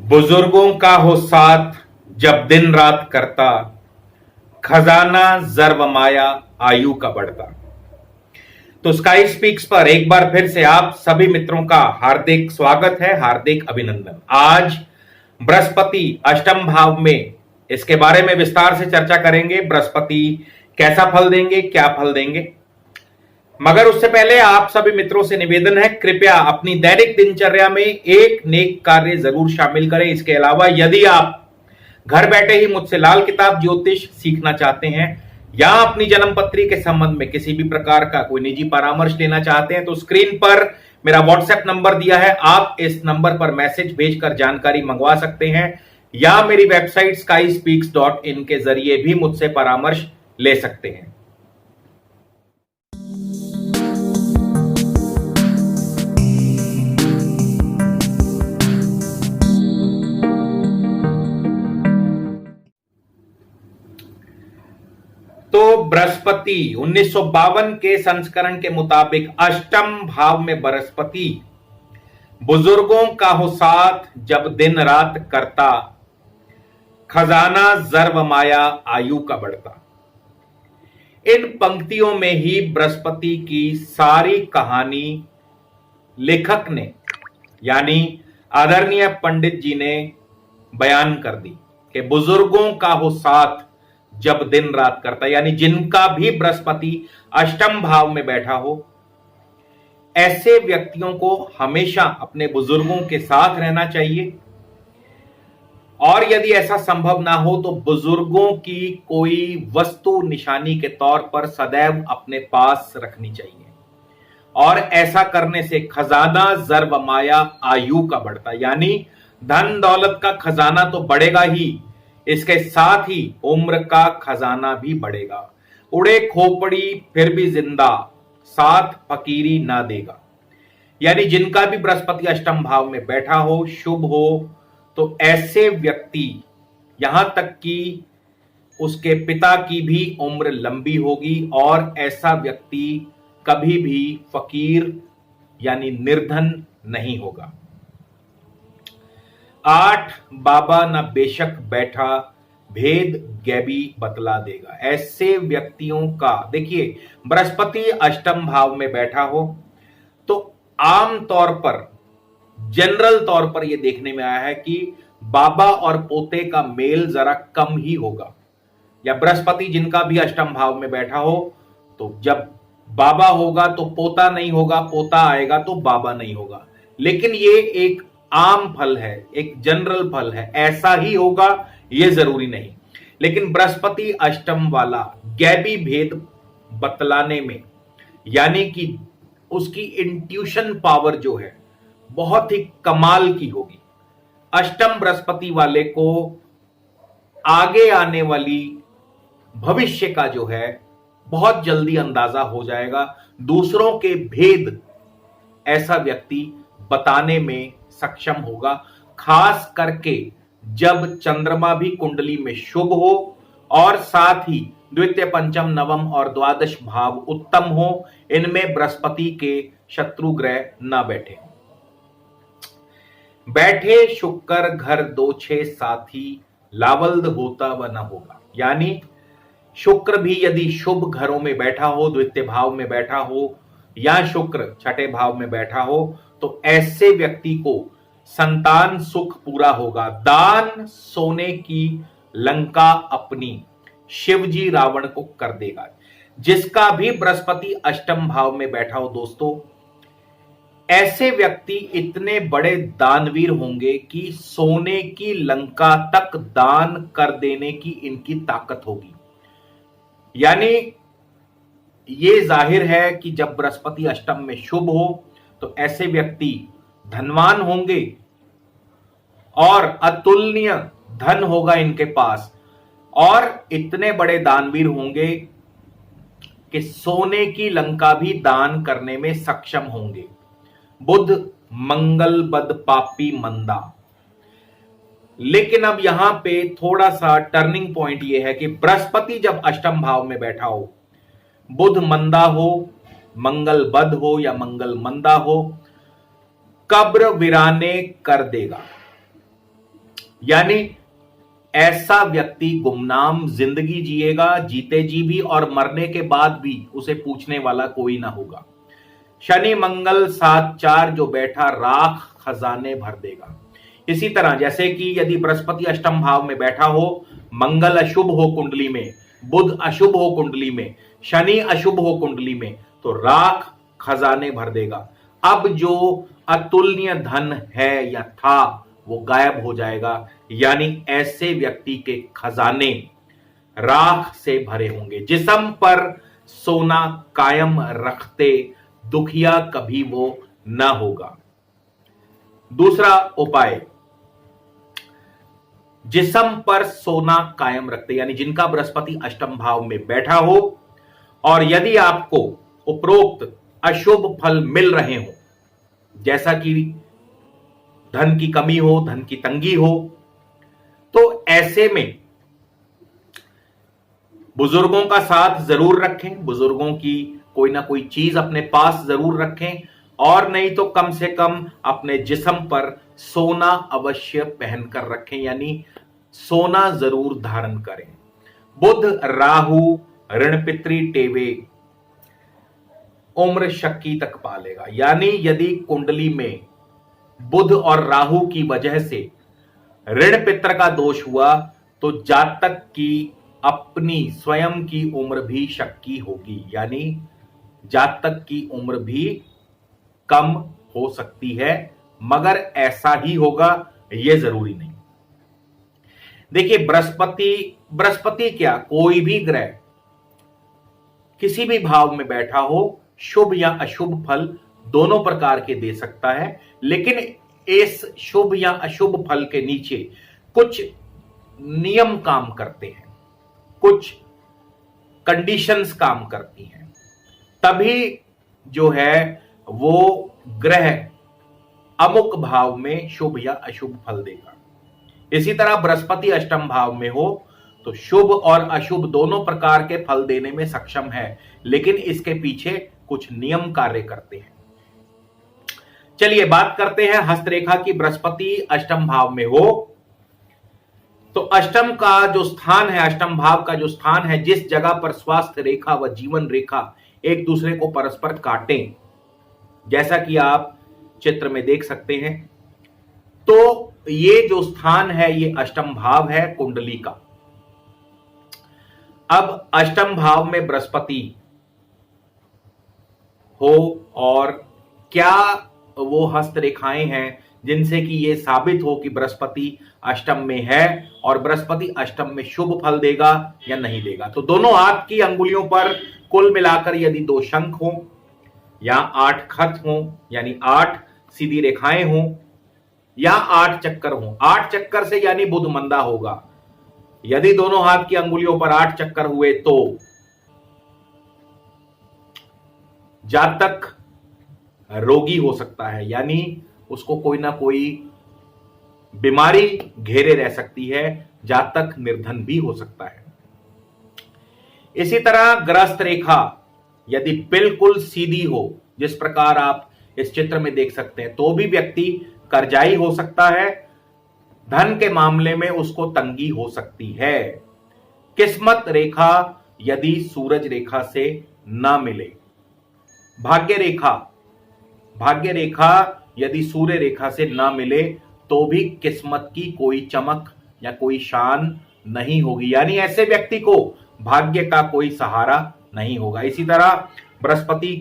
बुजुर्गों का हो साथ जब दिन रात करता, खजाना जर माया आयु का बढ़ता। तो स्काई स्पीक्स पर एक बार फिर से आप सभी मित्रों का हार्दिक स्वागत है, हार्दिक अभिनंदन। आज बृहस्पति अष्टम भाव में, इसके बारे में विस्तार से चर्चा करेंगे। बृहस्पति कैसा फल देंगे, क्या फल देंगे। मगर उससे पहले आप सभी मित्रों से निवेदन है, कृपया अपनी दैनिक दिनचर्या में एक नेक कार्य जरूर शामिल करें। इसके अलावा यदि आप घर बैठे ही मुझसे लाल किताब ज्योतिष सीखना चाहते हैं या अपनी जन्म पत्री के संबंध में किसी भी प्रकार का कोई निजी परामर्श लेना चाहते हैं तो स्क्रीन पर मेरा व्हाट्सएप नंबर दिया है, आप इस नंबर पर मैसेज भेजकर जानकारी मंगवा सकते हैं या मेरी वेबसाइट skyspeaks.in के जरिए भी मुझसे परामर्श ले सकते हैं। तो बृहस्पति 1952 के संस्करण के मुताबिक अष्टम भाव में बृहस्पति बुजुर्गों का हो साथ जब दिन रात करता, खजाना जर माया आयु का बढ़ता। इन पंक्तियों में ही बृहस्पति की सारी कहानी लेखक ने यानी आदरणीय पंडित जी ने बयान कर दी कि बुजुर्गों का हो साथ जब दिन रात करता, यानी जिनका भी बृहस्पति अष्टम भाव में बैठा हो, ऐसे व्यक्तियों को हमेशा अपने बुजुर्गों के साथ रहना चाहिए और यदि ऐसा संभव ना हो तो बुजुर्गों की कोई वस्तु निशानी के तौर पर सदैव अपने पास रखनी चाहिए। और ऐसा करने से खजाना जर व माया आयु का बढ़ता, यानी धन दौलत का खजाना तो बढ़ेगा ही, इसके साथ ही उम्र का खजाना भी बढ़ेगा। उड़े खोपड़ी फिर भी जिंदा, साथ फकीरी ना देगा। यानी जिनका भी बृहस्पति अष्टम भाव में बैठा हो, शुभ हो, तो ऐसे व्यक्ति, यहां तक कि उसके पिता की भी उम्र लंबी होगी और ऐसा व्यक्ति कभी भी फकीर यानी निर्धन नहीं होगा। 8 बाबा न बेशक बैठा, भेद गैबी बतला देगा। ऐसे व्यक्तियों का, देखिए, बृहस्पति अष्टम भाव में बैठा हो तो आम तौर पर, जनरल तौर पर यह देखने में आया है कि बाबा और पोते का मेल जरा कम ही होगा। या बृहस्पति जिनका भी अष्टम भाव में बैठा हो तो जब बाबा होगा तो पोता नहीं होगा, पोता आएगा तो बाबा नहीं होगा। लेकिन ये एक आम फल है, एक जनरल फल है, ऐसा ही होगा यह जरूरी नहीं। लेकिन बृहस्पति अष्टम वाला गैबी भेद बतलाने में, यानी कि उसकी इंट्यूशन पावर जो है बहुत ही कमाल की होगी। अष्टम बृहस्पति वाले को आगे आने वाली भविष्य का जो है बहुत जल्दी अंदाजा हो जाएगा। दूसरों के भेद ऐसा व्यक्ति बताने में सक्षम होगा, खास करके जब चंद्रमा भी कुंडली में शुभ हो और साथ ही द्वितीय पंचम नवम और द्वादश भाव उत्तम हो, इनमें बृहस्पति के शत्रु ग्रह ना बैठे। बैठे शुक्र घर 2-6 साथी, लावल्द होता व न होगा। यानी शुक्र भी यदि शुभ घरों में बैठा हो, द्वितीय भाव में बैठा हो या शुक्र छठे भाव में बैठा हो, तो ऐसे व्यक्ति को संतान सुख पूरा होगा। दान सोने की लंका अपनी शिवजी रावण को कर देगा। जिसका भी बृहस्पति अष्टम भाव में बैठा हो दोस्तों, ऐसे व्यक्ति इतने बड़े दानवीर होंगे कि सोने की लंका तक दान कर देने की इनकी ताकत होगी। यानी ये जाहिर है कि जब बृहस्पति अष्टम में शुभ हो तो ऐसे व्यक्ति धनवान होंगे और अतुलनीय धन होगा इनके पास और इतने बड़े दानवीर होंगे कि सोने की लंका भी दान करने में सक्षम होंगे। बुध मंगल बद पापी मंदा। लेकिन अब यहां पे थोड़ा सा टर्निंग पॉइंट यह है कि बृहस्पति जब अष्टम भाव में बैठा हो, बुध मंदा हो, मंगल बद हो या मंगल मंदा हो, कब्र वीराने कर देगा। यानी ऐसा व्यक्ति गुमनाम जिंदगी जिएगा, जीते जी भी और मरने के बाद भी उसे पूछने वाला कोई ना होगा। शनि मंगल 7-4 जो बैठा राख खजाने भर देगा। इसी तरह जैसे कि यदि बृहस्पति अष्टम भाव में बैठा हो, मंगल अशुभ हो कुंडली में, बुध अशुभ हो कुंडली में, शनि अशुभ हो कुंडली में, तो राख खजाने भर देगा। अब जो अतुलनीय धन है या था वो गायब हो जाएगा, यानी ऐसे व्यक्ति के खजाने राख से भरे होंगे। जिस्म पर सोना कायम रखते दुखिया कभी वो न होगा। दूसरा उपाय, जिस्म पर सोना कायम रखते, यानी जिनका बृहस्पति अष्टम भाव में बैठा हो और यदि आपको उपरोक्त अशुभ फल मिल रहे हो, जैसा कि धन की कमी हो, धन की तंगी हो, तो ऐसे में बुजुर्गों का साथ जरूर रखें, बुजुर्गों की कोई ना कोई चीज अपने पास जरूर रखें, और नहीं तो कम से कम अपने जिस्म पर सोना अवश्य पहनकर रखें, यानी सोना जरूर धारण करें। बुध राहु ऋण पितरी टेवे उम्र शक्की तक पालेगा, यानी यदि कुंडली में बुध और राहु की वजह से ऋण पित्र का दोष हुआ तो जातक की अपनी स्वयं की उम्र भी शक्की होगी, यानी जातक की उम्र भी कम हो सकती है, मगर ऐसा ही होगा यह जरूरी नहीं। देखिए बृहस्पति क्या, कोई भी ग्रह किसी भी भाव में बैठा हो शुभ या अशुभ फल दोनों प्रकार के दे सकता है, लेकिन इस शुभ या अशुभ फल के नीचे कुछ नियम काम करते हैं, कुछ कंडीशंस काम करती हैं, तभी जो है वो ग्रह अमुक भाव में शुभ या अशुभ फल देगा। इसी तरह बृहस्पति अष्टम भाव में हो तो शुभ और अशुभ दोनों प्रकार के फल देने में सक्षम है, लेकिन इसके पीछे कुछ नियम कार्य करते हैं। चलिए बात करते हैं हस्तरेखा की। बृहस्पति अष्टम भाव में हो तो अष्टम का जो स्थान है, अष्टम भाव का जो स्थान है, जिस जगह पर स्वास्थ्य रेखा व जीवन रेखा एक दूसरे को परस्पर काटें, जैसा कि आप चित्र में देख सकते हैं, तो ये जो स्थान है ये अष्टम भाव है कुंडली का। अब अष्टम भाव में बृहस्पति हो और क्या वो हस्तरेखाएं हैं जिनसे कि ये साबित हो कि बृहस्पति अष्टम में है और बृहस्पति अष्टम में शुभ फल देगा या नहीं देगा। तो दोनों हाथ की अंगुलियों पर कुल मिलाकर यदि 2 शंख हो या 8 खत हो, यानी 8 सीधी रेखाएं हो या 8 चक्कर हो, 8 चक्कर से यानी बुध मंदा होगा। यदि दोनों हाथ की अंगुलियों पर 8 चक्कर हुए तो जातक रोगी हो सकता है, यानी उसको कोई ना कोई बीमारी घेरे रह सकती है, जातक निर्धन भी हो सकता है। इसी तरह ग्रस्त रेखा यदि बिल्कुल सीधी हो, जिस प्रकार आप इस चित्र में देख सकते हैं, तो भी व्यक्ति कर्जाई हो सकता है, धन के मामले में उसको तंगी हो सकती है। किस्मत रेखा यदि सूरज रेखा से ना मिले, भाग्य रेखा यदि सूर्य रेखा से ना मिले तो भी किस्मत की कोई चमक या कोई शान नहीं होगी, यानी ऐसे व्यक्ति को भाग्य का कोई सहारा नहीं होगा। इसी तरह बृहस्पति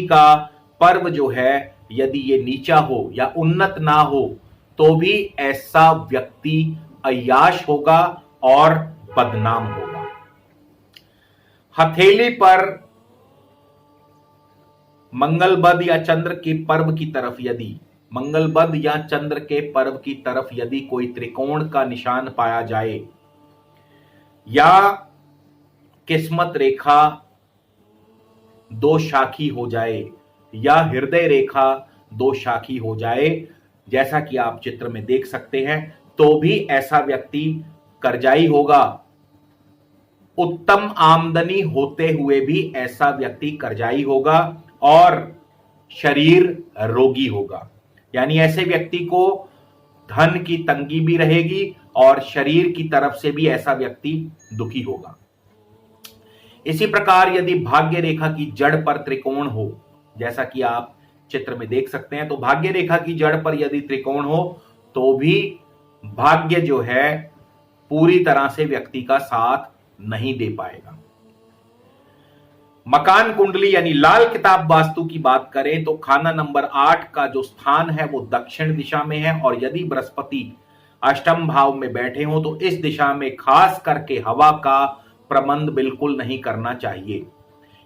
का पर्व जो है यदि ये नीचा हो या उन्नत ना हो तो भी ऐसा व्यक्ति अय्याश होगा और बदनाम होगा। हथेली पर मंगलबद या चंद्र के पर्व की तरफ यदि कोई त्रिकोण का निशान पाया जाए या किस्मत रेखा 2 शाखी हो जाए या हृदय रेखा 2 शाखी हो जाए, जैसा कि आप चित्र में देख सकते हैं, तो भी ऐसा व्यक्ति कर्जाई होगा। उत्तम आमदनी होते हुए भी ऐसा व्यक्ति कर्जाई होगा और शरीर रोगी होगा, यानी ऐसे व्यक्ति को धन की तंगी भी रहेगी और शरीर की तरफ से भी ऐसा व्यक्ति दुखी होगा। इसी प्रकार यदि भाग्य रेखा की जड़ पर त्रिकोण हो, जैसा कि आप चित्र में देख सकते हैं, तो भाग्य रेखा की जड़ पर यदि त्रिकोण हो तो भी भाग्य जो है पूरी तरह से व्यक्ति का साथ नहीं दे पाएगा। मकान कुंडली यानी लाल किताब वास्तु की बात करें तो खाना नंबर 8 का जो स्थान है वो दक्षिण दिशा में है, और यदि बृहस्पति अष्टम भाव में बैठे हो तो इस दिशा में खास करके हवा का प्रबंध बिल्कुल नहीं करना चाहिए।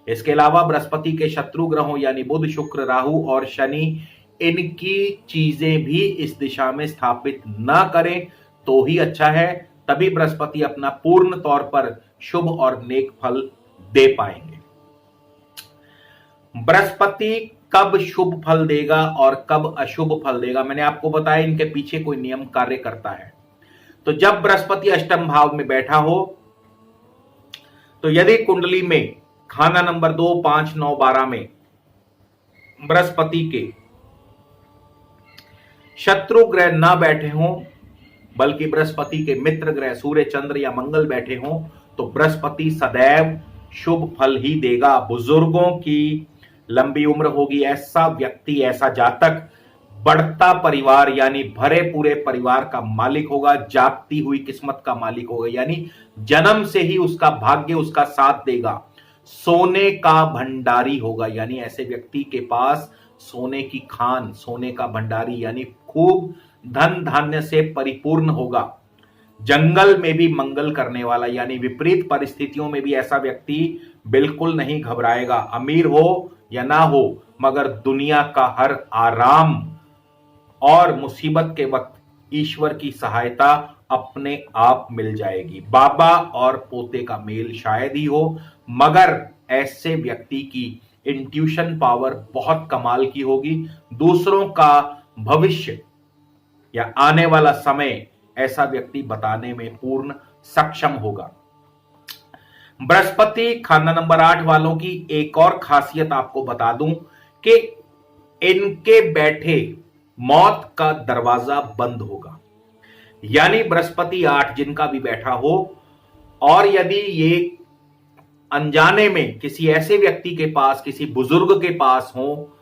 इसके अलावा बृहस्पति के शत्रु ग्रहों यानी बुध, शुक्र, राहु और शनि, इनकी चीजें भी इस दिशा में स्थापित न करें तो ही अच्छा है, तभी बृहस्पति अपना पूर्ण तौर पर शुभ और नेक फल दे पाएंगे। बृहस्पति कब शुभ फल देगा और कब अशुभ फल देगा, मैंने आपको बताया इनके पीछे कोई नियम कार्य करता है। तो जब बृहस्पति अष्टम भाव में बैठा हो तो यदि कुंडली में खाना नंबर 2, 5, 9, 12 में बृहस्पति के शत्रु ग्रह ना बैठे हों बल्कि बृहस्पति के मित्र ग्रह सूर्य, चंद्र या मंगल बैठे हों तो बृहस्पति सदैव शुभ फल ही देगा। बुजुर्गों की लंबी उम्र होगी, ऐसा व्यक्ति, ऐसा जातक बढ़ता परिवार यानी भरे पूरे परिवार का मालिक होगा, जागती हुई किस्मत का मालिक होगा, यानी जन्म से ही उसका भाग्य उसका साथ देगा, सोने का भंडारी होगा, यानी ऐसे व्यक्ति के पास सोने की खान, सोने का भंडारी यानी खूब धन धान्य से परिपूर्ण होगा। जंगल में भी मंगल करने वाला यानी विपरीत परिस्थितियों में भी ऐसा व्यक्ति बिल्कुल नहीं घबराएगा। अमीर हो या ना हो मगर दुनिया का हर आराम और मुसीबत के वक्त ईश्वर की सहायता अपने आप मिल जाएगी। बाबा और पोते का मेल शायद ही हो मगर ऐसे व्यक्ति की इंट्यूशन पावर बहुत कमाल की होगी। दूसरों का भविष्य या आने वाला समय ऐसा व्यक्ति बताने में पूर्ण सक्षम होगा। बृहस्पति खाना नंबर 8 वालों की एक और खासियत आपको बता दूं कि इनके बैठे मौत का दरवाजा बंद होगा, यानी बृहस्पति 8 जिनका भी बैठा हो और यदि ये अनजाने में किसी ऐसे व्यक्ति के पास, किसी बुजुर्ग के पास हो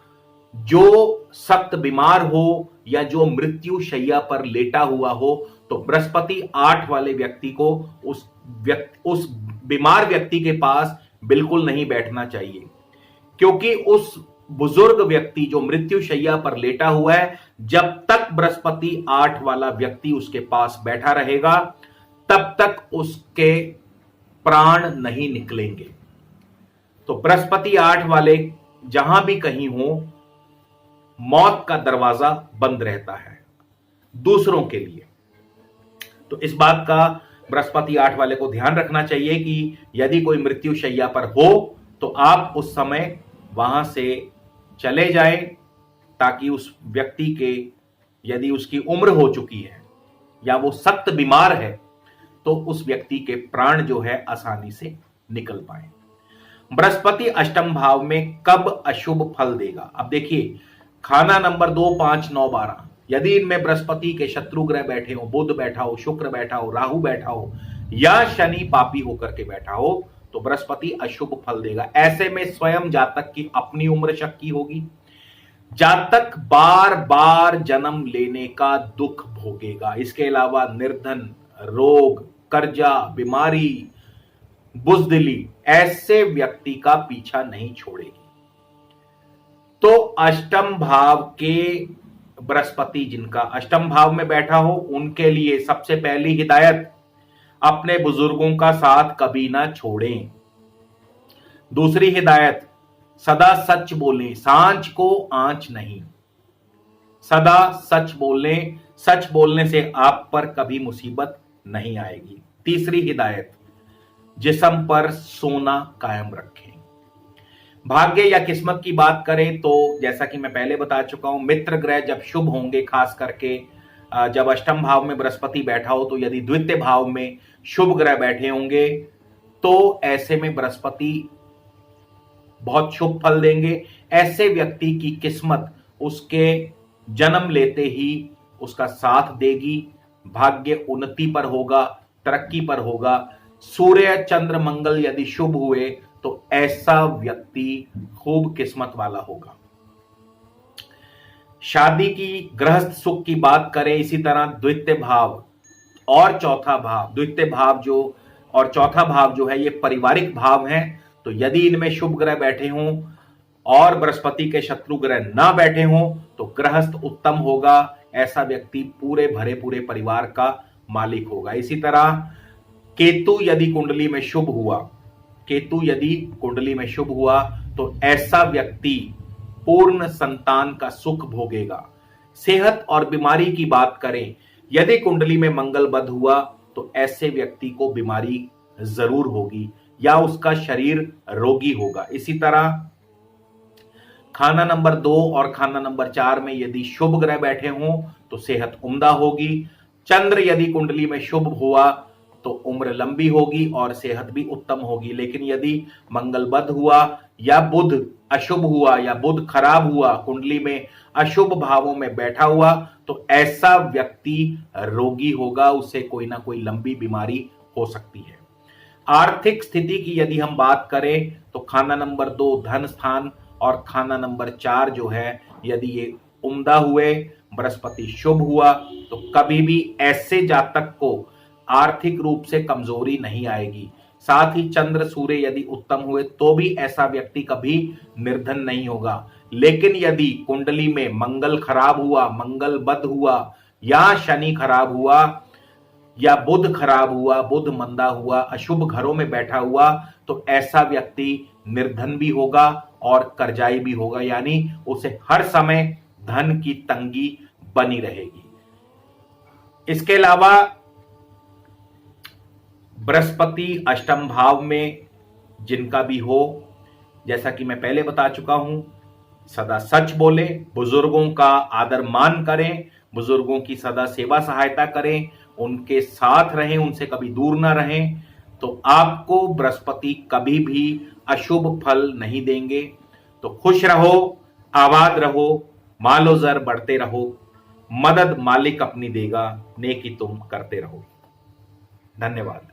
जो सख्त बीमार हो या जो मृत्यु शैया पर लेटा हुआ हो तो बृहस्पति 8 वाले व्यक्ति को उस बीमार व्यक्ति के पास बिल्कुल नहीं बैठना चाहिए, क्योंकि उस बुजुर्ग व्यक्ति जो मृत्यु शैया पर लेटा हुआ है, जब तक बृहस्पति 8 वाला व्यक्ति उसके पास बैठा रहेगा तब तक उसके प्राण नहीं निकलेंगे। तो बृहस्पति 8 वाले जहां भी कहीं हो मौत का दरवाजा बंद रहता है दूसरों के लिए। तो इस बात का बृहस्पति 8 वाले को ध्यान रखना चाहिए कि यदि कोई मृत्यु शैया पर हो तो आप उस समय वहां से चले जाएं ताकि उस व्यक्ति के, यदि उसकी उम्र हो चुकी है या वो सख्त बीमार है तो उस व्यक्ति के प्राण जो है आसानी से निकल पाए। बृहस्पति अष्टम भाव में कब अशुभ फल देगा, अब देखिए खाना नंबर 2, 5, 9, 12 यदि इनमें बृहस्पति के शत्रु ग्रह बैठे हो, बुध बैठा हो, शुक्र बैठा हो, राहु बैठा हो या शनि पापी होकर के बैठा हो तो बृहस्पति अशुभ फल देगा। ऐसे में स्वयं जातक की अपनी उम्र शक्की होगी, जातक बार बार जन्म लेने का दुख भोगेगा। इसके अलावा निर्धन, रोग, कर्जा, बीमारी, बुजदिली ऐसे व्यक्ति का पीछा नहीं छोड़ेगी। तो अष्टम भाव के बृहस्पति जिनका अष्टम भाव में बैठा हो उनके लिए सबसे पहली हिदायत, अपने बुजुर्गों का साथ कभी ना छोड़ें। दूसरी हिदायत, सदा सच बोलें, सांच को आंच नहीं, सदा सच बोलें, सच बोलने से आप पर कभी मुसीबत नहीं आएगी। तीसरी हिदायत, जिस्म पर सोना कायम रखें। भाग्य या किस्मत की बात करें तो जैसा कि मैं पहले बता चुका हूं, मित्र ग्रह जब शुभ होंगे, खास करके जब अष्टम भाव में बृहस्पति बैठा हो तो यदि द्वितीय भाव में शुभ ग्रह बैठे होंगे तो ऐसे में बृहस्पति बहुत शुभ फल देंगे। ऐसे व्यक्ति की किस्मत उसके जन्म लेते ही उसका साथ देगी, भाग्य उन्नति पर होगा, तरक्की पर होगा। सूर्य चंद्र मंगल यदि शुभ हुए तो ऐसा व्यक्ति खूब किस्मत वाला होगा। शादी की गृहस्थ सुख की बात करें, इसी तरह द्वितीय भाव और चौथा भाव, द्वितीय भाव जो और चौथा भाव जो है ये पारिवारिक भाव हैं। तो यदि इनमें शुभ ग्रह बैठे हों और बृहस्पति के शत्रु ग्रह ना बैठे हों तो गृहस्थ उत्तम होगा। ऐसा व्यक्ति पूरे भरे पूरे परिवार का मालिक होगा। इसी तरह केतु यदि कुंडली में शुभ हुआ, केतु यदि कुंडली में शुभ हुआ तो ऐसा व्यक्ति पूर्ण संतान का सुख भोगेगा। सेहत और बीमारी की बात करें, यदि कुंडली में मंगल बध हुआ तो ऐसे व्यक्ति को बीमारी जरूर होगी या उसका शरीर रोगी होगा। इसी तरह खाना नंबर 2 और खाना नंबर 4 में यदि शुभ ग्रह बैठे हों तो सेहत उम्दा होगी। चंद्र यदि कुंडली में शुभ हुआ तो उम्र लंबी होगी और सेहत भी उत्तम होगी। लेकिन यदि मंगल बध हुआ या बुध अशुभ हुआ या बुध खराब हुआ, कुंडली में अशुभ भावों में बैठा हुआ तो ऐसा व्यक्ति रोगी होगा, उसे कोई ना कोई लंबी बीमारी हो सकती है। आर्थिक स्थिति की यदि हम बात करें तो खाना नंबर 2 धन स्थान और खाना नंबर 4 जो है यदि ये उम्दा हुए, बृहस्पति शुभ हुआ तो कभी भी ऐसे जातक को आर्थिक रूप से कमजोरी नहीं आएगी। साथ ही चंद्र सूर्य यदि उत्तम हुए तो भी ऐसा व्यक्ति कभी निर्धन नहीं होगा। लेकिन यदि कुंडली में मंगल खराब हुआ, मंगल बद हुआ या शनि खराब हुआ या बुध खराब हुआ, बुध मंदा हुआ, अशुभ घरों में बैठा हुआ तो ऐसा व्यक्ति निर्धन भी होगा और कर्जाई भी होगा, यानी उसे हर समय धन की तंगी बनी रहेगी। इसके अलावा बृहस्पति अष्टम भाव में जिनका भी हो, जैसा कि मैं पहले बता चुका हूं, सदा सच बोले, बुजुर्गों का आदर मान करें, बुजुर्गों की सदा सेवा सहायता करें, उनके साथ रहें, उनसे कभी दूर ना रहें, तो आपको बृहस्पति कभी भी अशुभ फल नहीं देंगे। तो खुश रहो, आबाद रहो, मालो जर बढ़ते रहो, मदद मालिक अपनी देगा, नेकी तुम करते रहो। धन्यवाद।